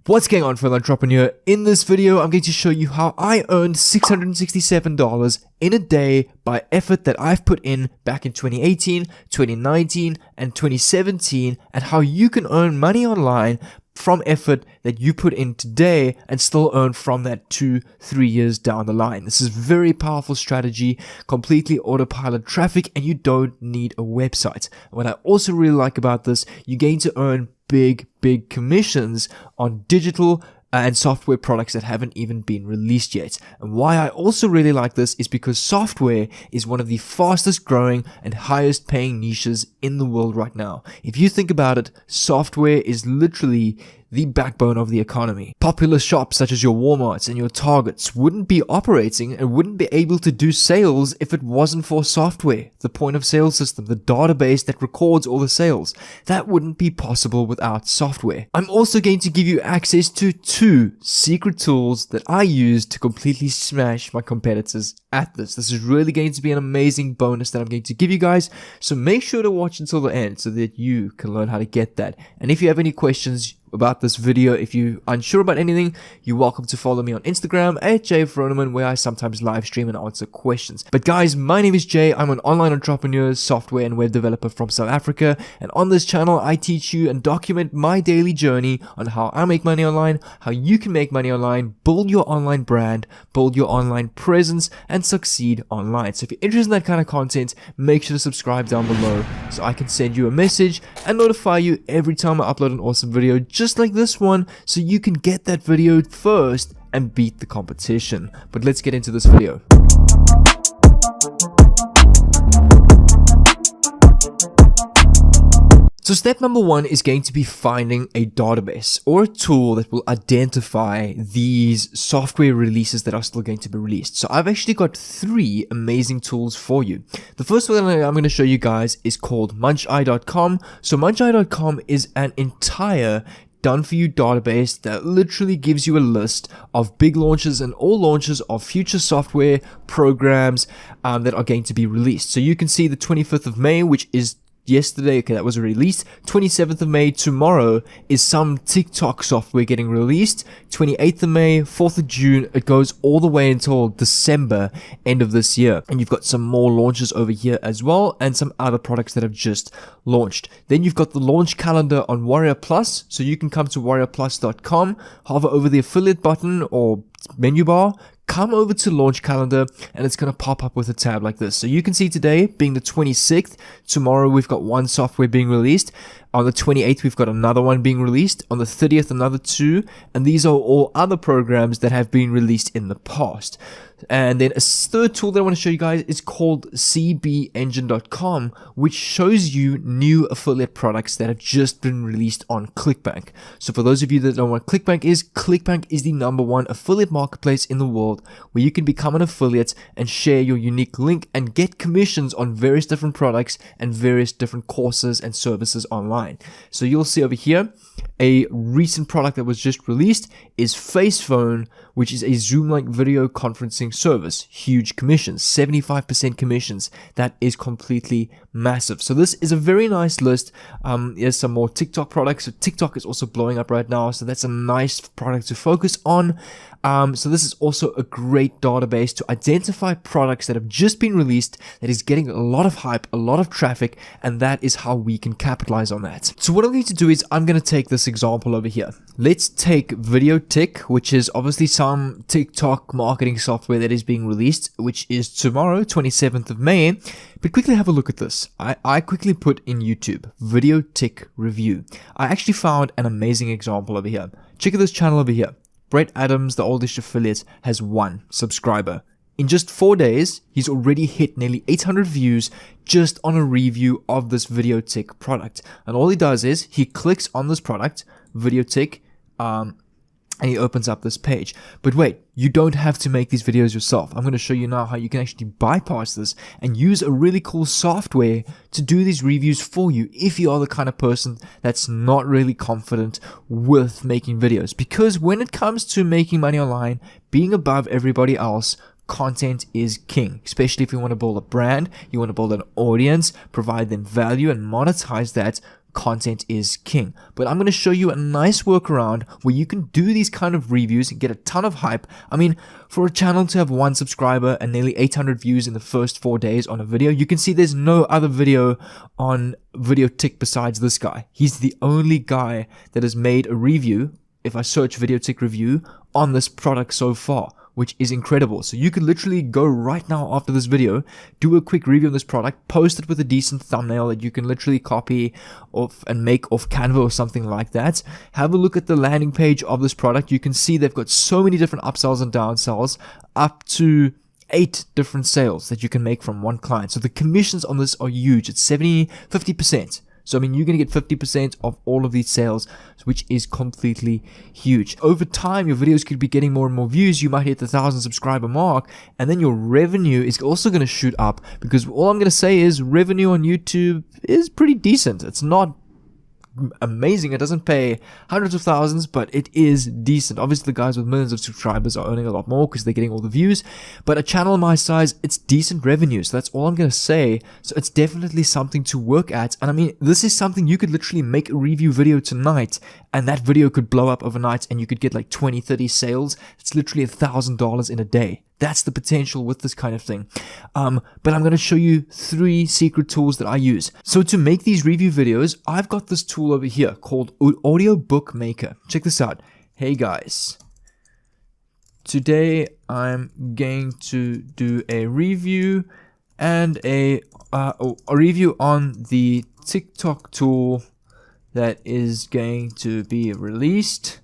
What's going on, fellow entrepreneur? In this video, I'm going to show you how I earned $667 in a day by effort that I've put in back in 2018, 2019, and 2017, and how you can earn money online from effort that you put in today and still earn from that 2-3 years down the line. This is a very powerful strategy, completely autopilot traffic, and you don't need a website. What I also really like about this, you're going to earn big commissions on digital and software products that haven't even been released yet. And why I also really like this is because software is one of the fastest growing and highest paying niches in the world right now. If you think about it, software is literally the backbone of the economy. Popular shops such as your Walmarts and your Targets wouldn't be operating and wouldn't be able to do sales if it wasn't for software. The point of sale system, the database that records all the sales, that wouldn't be possible without software. I'm also going to give you access to 2 secret tools that I use to completely smash my competitors at this. This is really going to be an amazing bonus that I'm going to give you guys, so make sure to watch until the end so that you can learn how to get that. And if you have any questions about this video, if you're unsure about anything, you're welcome to follow me on Instagram at Froneman, where I sometimes live stream and answer questions. But guys, my name is Jay. I'm an online entrepreneur, software and web developer from South Africa, and on this channel I teach you and document my daily journey on how I make money online, how you can make money online, build your online brand, build your online presence, and succeed online. So if you're interested in that kind of content, make sure to subscribe down below so I can send you a message and notify you every time I upload an awesome video just like this one, so you can get that video first and beat the competition. But let's get into this video. So step number 1 is going to be finding a database or a tool that will identify these software releases that are still going to be released. So I've actually got 3 amazing tools for you. The first one I'm going to show you guys is called muncheye.com. So muncheye.com is an entire done-for-you database that literally gives you a list of big launches and all launches of future software programs that are going to be released. So you can see the 25th of May, which is yesterday, okay, that was released. 27th of May, tomorrow, is some TikTok software getting released. 28th of May, 4th of June, it goes all the way until December, end of this year. And you've got some more launches over here as well, and some other products that have just launched. Then you've got the launch calendar on Warrior Plus, so you can come to warriorplus.com, hover over the affiliate button or menu bar, come over to launch calendar, and it's going to pop up with a tab like this. So you can see today being the 26th, tomorrow we've got 1 software being released. On the 28th, we've got another one being released. On the 30th, another 2. And these are all other programs that have been released in the past. And then a third tool that I want to show you guys is called cbengine.com, which shows you new affiliate products that have just been released on ClickBank. So for those of you that don't know what ClickBank is the #1 affiliate marketplace in the world where you can become an affiliate and share your unique link and get commissions on various different products and various different courses and services online. So you'll see over here, a recent product that was just released is FacePhone, which is a Zoom-like video conferencing service. Huge commissions, 75% commissions. That is completely massive. So this is a very nice list. There's some more TikTok products. So TikTok is also blowing up right now, so that's a nice product to focus on. So this is also a great database to identify products that have just been released that is getting a lot of hype, a lot of traffic, and that is how we can capitalize on that. So what I'm going to do is I'm going to take this example over here. Let's take VideoTick, which is obviously some TikTok marketing software that is being released, which is tomorrow, 27th of May. But quickly have a look at this. I quickly put in YouTube, VideoTick review. I actually found an amazing example over here. Check out this channel over here. Brett Adams, the oldest affiliate, has 1 subscriber. In just 4 days, he's already hit nearly 800 views just on a review of this VideoTick product. And all he does is he clicks on this product, VideoTick, and he opens up this page. But wait, you don't have to make these videos yourself. I'm going to show you now how you can actually bypass this and use a really cool software to do these reviews for you if you are the kind of person that's not really confident with making videos. Because when it comes to making money online, being above everybody else, content is king, especially if you want to build a brand, you want to build an audience, provide them value and monetize that. content is king. But I'm going to show you a nice workaround where you can do these kind of reviews and get a ton of hype. I mean, for a channel to have 1 subscriber and nearly 800 views in the first 4 days on a video, you can see there's no other video on Video Tick besides this guy. He's the only guy that has made a review, if I search Video Tick review, on this product so far, which is incredible. So you could literally go right now after this video, do a quick review of this product, post it with a decent thumbnail that you can literally copy off and make off Canva or something like that. Have a look at the landing page of this product. You can see they've got so many different upsells and downsells, up to 8 different sales that you can make from one client. So the commissions on this are huge. It's 50%. So, I mean, you're going to get 50% of all of these sales, which is completely huge. Over time, your videos could be getting more and more views. You might hit the 1,000 subscriber mark, and then your revenue is also going to shoot up, because all I'm going to say is revenue on YouTube is pretty decent. It's not amazing. It doesn't pay hundreds of thousands, but it is decent. Obviously, the guys with millions of subscribers are earning a lot more because they're getting all the views, but a channel my size, it's decent revenue. So that's all I'm going to say. So it's definitely something to work at. And I mean, this is something you could literally make a review video tonight, and that video could blow up overnight, and you could get like 20, 30 sales. It's literally $1,000 in a day. That's the potential with this kind of thing. But I'm going to show you 3 secret tools that I use. So to make these review videos, I've got this tool over here called Audio Bookmaker. Check this out. Hey guys, today I'm going to do a review and a review on the TikTok tool that is going to be released.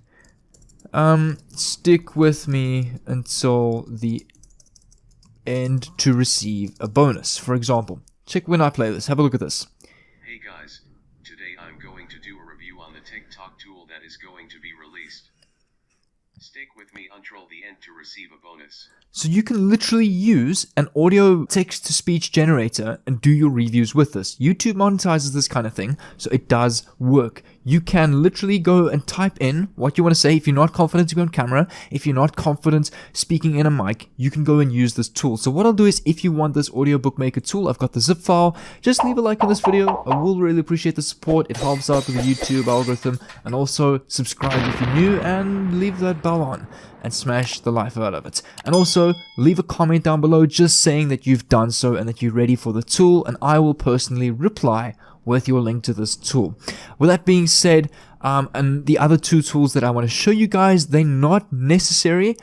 Stick with me until the end to receive a bonus. For example, check when I play this. Have a look at this. Hey guys, today I'm going to do a review on the TikTok tool that is going to be released. Stick with me until the end to receive a bonus. So you can literally use an audio text-to-speech generator and do your reviews with this. YouTube monetizes this kind of thing, so it does work. You can literally go and type in what you want to say. If you're not confident to be on camera, if you're not confident speaking in a mic, you can go and use this tool. So what I'll do is, if you want this Audio Bookmaker tool, I've got the zip file. Just leave a like on this video. I will really appreciate the support. It helps out with the YouTube algorithm. And also subscribe if you're new, and leave that bell on and smash the life out of it. And also leave a comment down below just saying that you've done so and that you're ready for the tool, and I will personally reply with your link to this tool. With that being said, and the other 2 tools that I want to show you guys, they're not necessary.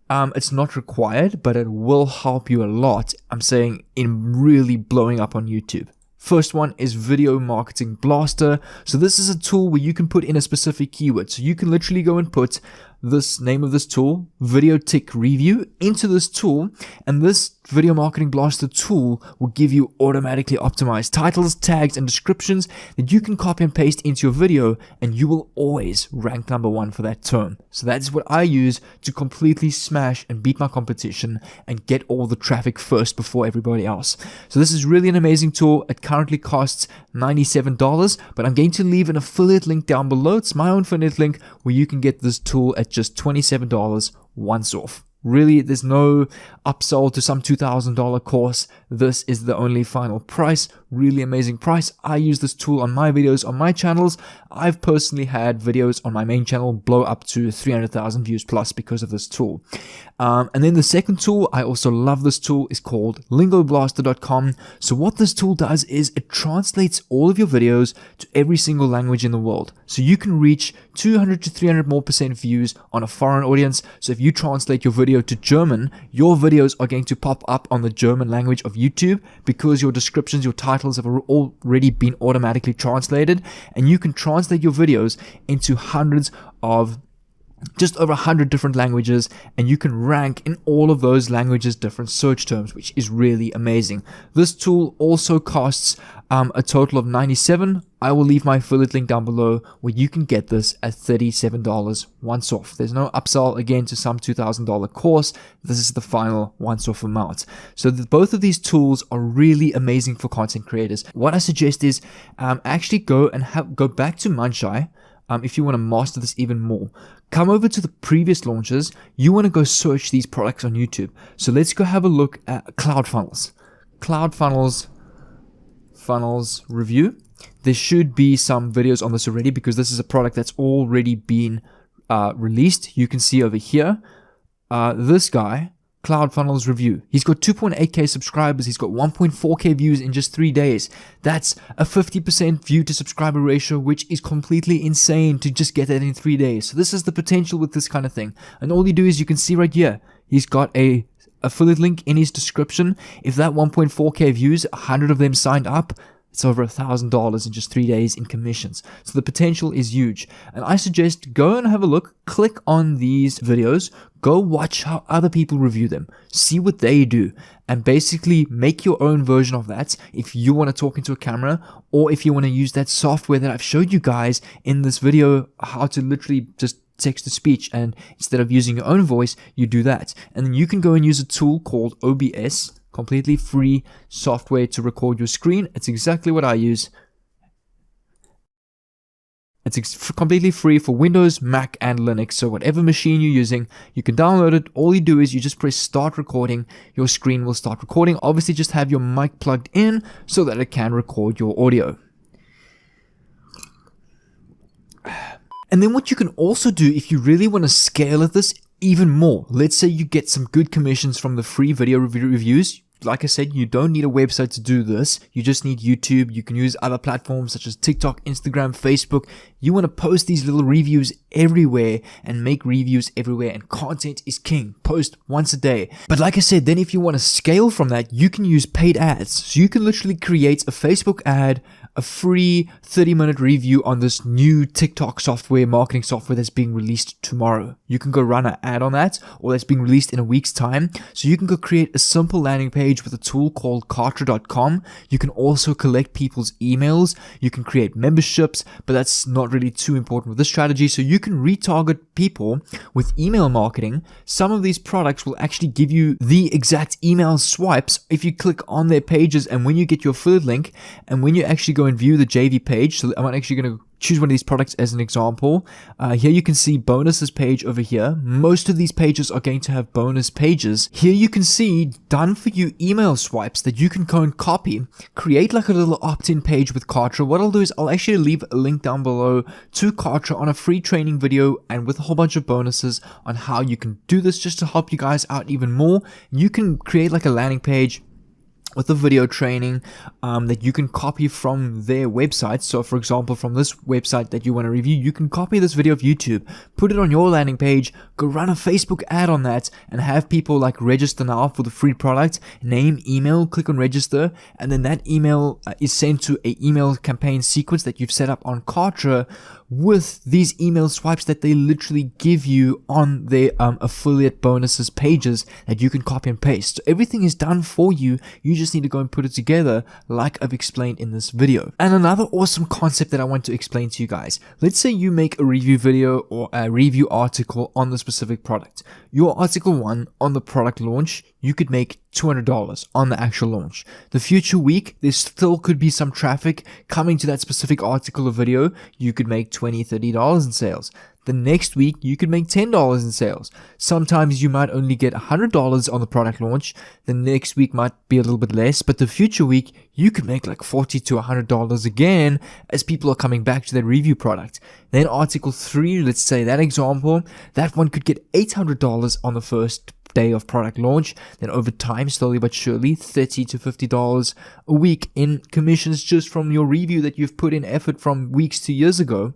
It's not required, but it will help you a lot, I'm saying, in really blowing up on YouTube. First one is Video Marketing Blaster. So this is a tool where you can put in a specific keyword. So you can literally go and put this name of this tool, Video Tick Review, into this tool, and this Video Marketing Blaster tool will give you automatically optimized titles, tags, and descriptions that you can copy and paste into your video, and you will always rank #1 for that term. So that's what I use to completely smash and beat my competition and get all the traffic first before everybody else. So this is really an amazing tool. It currently costs $97, but I'm going to leave an affiliate link down below. It's my own affiliate link where you can get this tool at just $27 once off. Really, there's no upsell to some $2,000 course. This is the only final price. Really amazing price. I use this tool on my videos on my channels. I've personally had videos on my main channel blow up to 300,000 views plus because of this tool. And then the second tool, I also love this tool, is called lingoblaster.com. So what this tool does is it translates all of your videos to every single language in the world. So you can reach 200 to 300% more views on a foreign audience. So if you translate your video to German, your videos are going to pop up on the German language of YouTube because your descriptions, your titles have already been automatically translated, and you can translate your videos into just over 100 different languages, and you can rank in all of those languages different search terms, which is really amazing. This tool also costs a total of $97. I will leave my affiliate link down below where you can get this at $37 once off. There's no upsell again to some $2,000 course. This is the final once off amount. So both of these tools are really amazing for content creators. What I suggest is actually go back to Munchai. If you want to master this even more, come over to the previous launches. You want to go search these products on YouTube. So let's go have a look at CloudFunnels. CloudFunnels review. there should be some videos on this already because this is a product that's already been released. You can see over here, this guy, CloudFunnels Review. He's got 2.8k subscribers. He's got 1.4k views in just 3 days. That's a 50% view to subscriber ratio, which is completely insane to just get that in 3 days. So this is the potential with this kind of thing. And all you do is you can see right here, he's got a affiliate link in his description. If that 1.4k views, 100 of them signed up, it's over $1,000 in just 3 days in commissions. So the potential is huge. And I suggest go and have a look, click on these videos, go watch how other people review them, see what they do, and basically make your own version of that if you want to talk into a camera, or if you want to use that software that I've showed you guys in this video, how to literally just text to speech, and instead of using your own voice, you do that. And then you can go and use a tool called OBS, completely free software to record your screen. It's exactly what I use. It's completely free for Windows, Mac, and Linux. So whatever machine you're using, you can download it. All you do is you just press start recording. Your screen will start recording. Obviously, just have your mic plugged in so that it can record your audio. And then what you can also do if you really want to scale at this even more, let's say you get some good commissions from the free video reviews. Like I said, you don't need a website to do this. You just need YouTube. You can use other platforms such as TikTok, Instagram, Facebook. You want to post these little reviews everywhere and make reviews everywhere, and content is king. Post once a day. But like I said, then if you want to scale from that, you can use paid ads. So you can literally create a Facebook ad, a free 30-minute review on this new TikTok software, marketing software that's being released tomorrow. You can go run an ad on that, or that's being released in a week's time. So you can go create a simple landing page with a tool called Kartra.com. You can also collect people's emails. You can create memberships, but that's not really too important with this strategy. So you can retarget people with email marketing. Some of these products will actually give you the exact email swipes if you click on their pages, and when you get your affiliate link, and when you actually go and view the JV page. So I'm actually going to choose one of these products as an example. Here you can see bonuses page over here. Most of these pages are going to have bonus pages. Here you can see done for you email swipes that you can go and copy, create like a little opt-in page with Kartra. What I'll do is I'll actually leave a link down below to Kartra on a free training video and with a whole bunch of bonuses on how you can do this just to help you guys out even more. You can create like a landing page with a video training that you can copy from their website. So for example, from this website that you want to review, you can copy this video of YouTube, put it on your landing page, go run a Facebook ad on that, and have people like register now for the free product, name, email, click on register, and then that email is sent to a email campaign sequence that you've set up on Kartra with these email swipes that they literally give you on their affiliate bonuses pages that you can copy and paste. So everything is done for you. You just need to go and put it together like I've explained in this video. And another awesome concept that I want to explain to you guys. Let's say you make a review video or a review article on the specific product. Your article 1 on the product launch, you could make $200 on the actual launch. The future week, there still could be some traffic coming to that specific article or video. You could make $20, $30 in sales. The next week, you could make $10 in sales. Sometimes you might only get $100 on the product launch. The next week might be a little bit less, but the future week, you could make like $40 to $100 again as people are coming back to their review product. Then article 3, let's say that example, that one could get $800 on the first day of product launch. Then over time, slowly but surely, $30 to $50 a week in commissions just from your review that you've put in effort from weeks to years ago.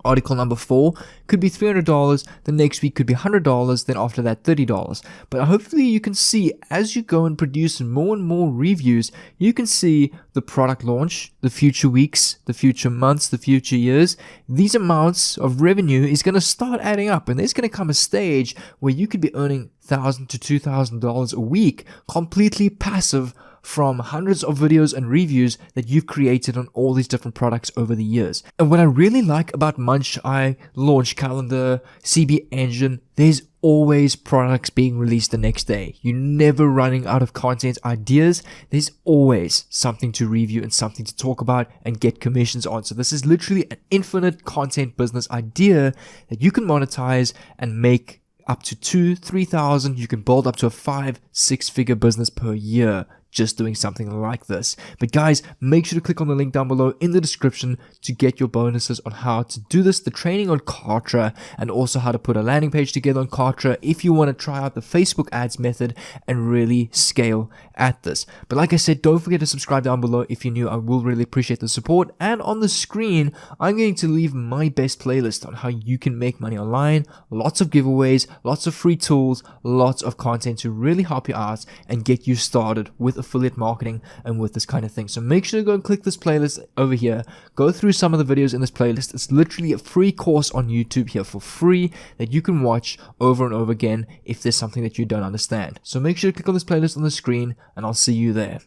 Article number 4 could be $300, the next week could be $100, then after that $30. But hopefully you can see as you go and produce more and more reviews, you can see the product launch, the future weeks, the future months, the future years. These amounts of revenue is going to start adding up, and there's going to come a stage where you could be earning $1,000 to $2,000 a week completely passive from hundreds of videos and reviews that you've created on all these different products over the years. And what I really like about Munch Eye, Launch Calendar, CB Engine, there's always products being released the next day. You're never running out of content ideas. There's always something to review and something to talk about and get commissions on. So this is literally an infinite content business idea that you can monetize and make up to 2,000, 3,000. You can build up to a 5-6 figure business per year just doing something like this. But guys, make sure to click on the link down below in the description to get your bonuses on how to do this, the training on Kartra, and also how to put a landing page together on Kartra if you want to try out the Facebook ads method and really scale at this. But like I said, don't forget to subscribe down below if you're new. I will really appreciate the support. And on the screen, I'm going to leave my best playlist on how you can make money online, lots of giveaways, lots of free tools, lots of content to really help you out and get you started with affiliate marketing and with this kind of thing. So make sure to go and click this playlist over here, go through some of the videos in this playlist. It's literally a free course on YouTube here for free that you can watch over and over again if there's something that you don't understand. So make sure to click on this playlist on the screen and I'll see you there.